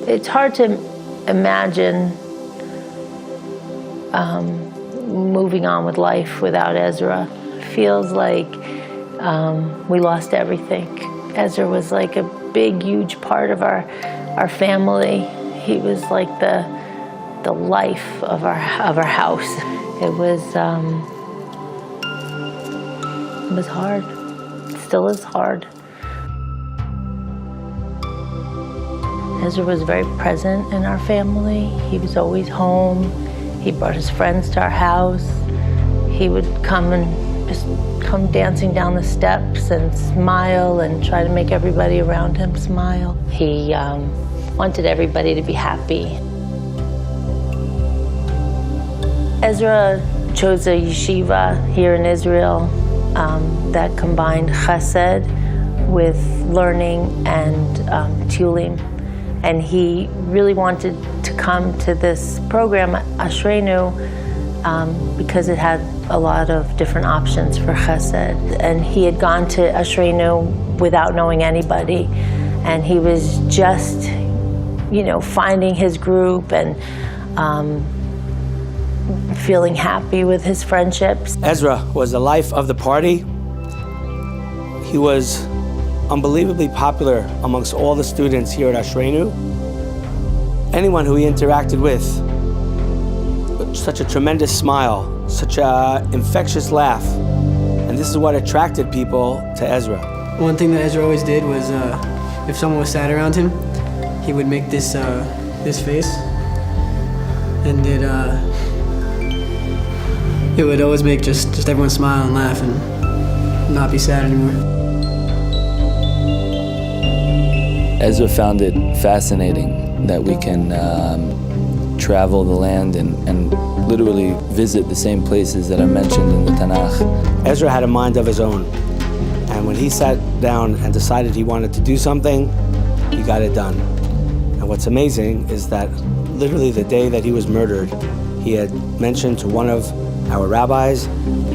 It's hard to imagine moving on with life without Ezra. It feels like we lost everything. Ezra was like a big, huge part of our family. He was like the life of our house. It was hard. It still is hard. Ezra was very present in our family. He was always home. He brought his friends to our house. He would come dancing down the steps and smile and try to make everybody around him smile. He wanted everybody to be happy. Ezra chose a yeshiva here in Israel that combined chesed with learning and tulim. And he really wanted to come to this program, Ashreinu, because it had a lot of different options for chesed. And he had gone to Ashreinu without knowing anybody. And he was just, finding his group and feeling happy with his friendships. Ezra was the life of the party. He was unbelievably popular amongst all the students here at Ashreinu. Anyone who he interacted with such a tremendous smile, such an infectious laugh. And this is what attracted people to Ezra. One thing that Ezra always did was if someone was sad around him, he would make this face. And it would always make just everyone smile and laugh and not be sad anymore. Ezra found it fascinating that we can travel the land and literally visit the same places that are mentioned in the Tanakh. Ezra had a mind of his own, and when he sat down and decided he wanted to do something, he got it done. And what's amazing is that literally the day that he was murdered, he had mentioned to one of our rabbis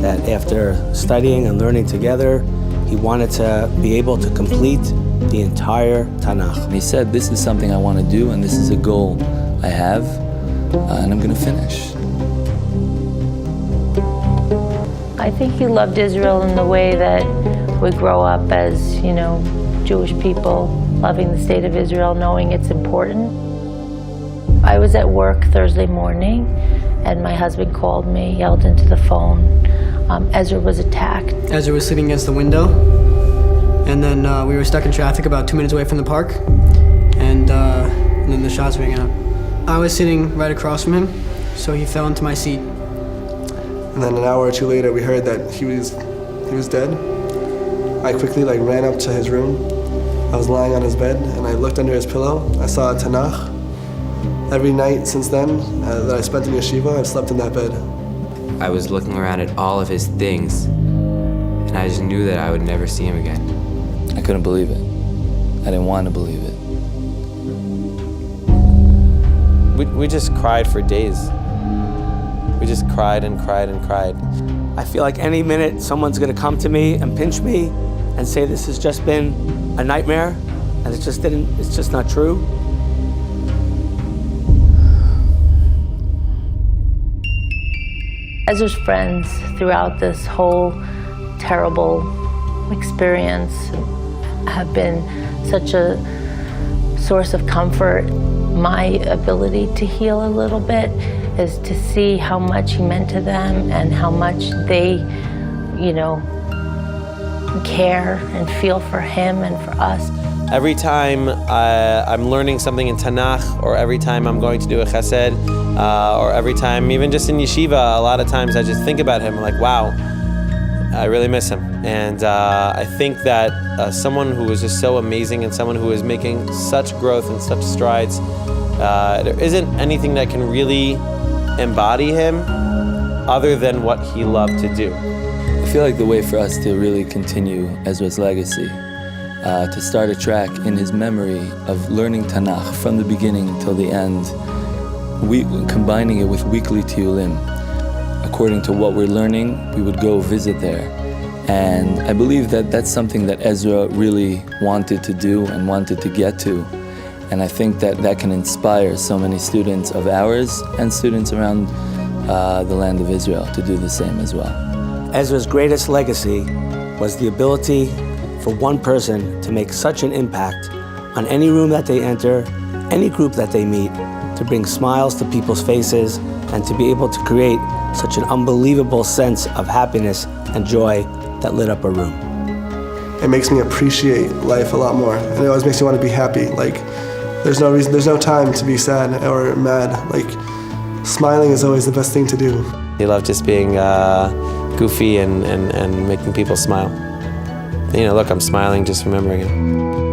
that after studying and learning together, he wanted to be able to complete the entire Tanakh. And he said, this is something I want to do, and this is a goal I have, and I'm going to finish. I think he loved Israel in the way that we grow up as, Jewish people, loving the state of Israel, knowing it's important. I was at work Thursday morning, and my husband called me, yelled into the phone. Ezra was attacked. Ezra was sitting against the window, and then we were stuck in traffic about 2 minutes away from the park, and then the shots rang out. I was sitting right across from him, so he fell into my seat. And then an hour or two later, we heard that he was dead. I quickly ran up to his room. I was lying on his bed, and I looked under his pillow. I saw a Tanakh. Every night since then that I spent in yeshiva, I've slept in that bed. I was looking around at all of his things, and I just knew that I would never see him again. I couldn't believe it. I didn't want to believe it. We just cried for days. We just cried and cried and cried. I feel like any minute someone's going to come to me and pinch me and say this has just been a nightmare, and it's just not true. Ezra's friends throughout this whole terrible experience have been such a source of comfort. My ability to heal a little bit is to see how much he meant to them and how much they, care and feel for him and for us. Every time I'm learning something in Tanakh, or every time I'm going to do a chesed, or every time, even just in yeshiva, a lot of times I just think about him, like, wow, I really miss him. And I think that someone who is just so amazing and someone who is making such growth and such strides, there isn't anything that can really embody him other than what he loved to do. I feel like the way for us to really continue Ezra's legacy, to start a track in his memory of learning Tanakh from the beginning till the end, combining it with weekly tiyulim. According to what we're learning, we would go visit there. And I believe that that's something that Ezra really wanted to do and wanted to get to. And I think that can inspire so many students of ours and students around the land of Israel to do the same as well. Ezra's greatest legacy was the ability for one person to make such an impact on any room that they enter, any group that they meet, to bring smiles to people's faces and to be able to create such an unbelievable sense of happiness and joy that lit up a room. It makes me appreciate life a lot more, and it always makes me want to be happy. Like, there's no time to be sad or mad. Like, smiling is always the best thing to do. He loved just being goofy and making people smile. You know, look, I'm smiling just remembering him.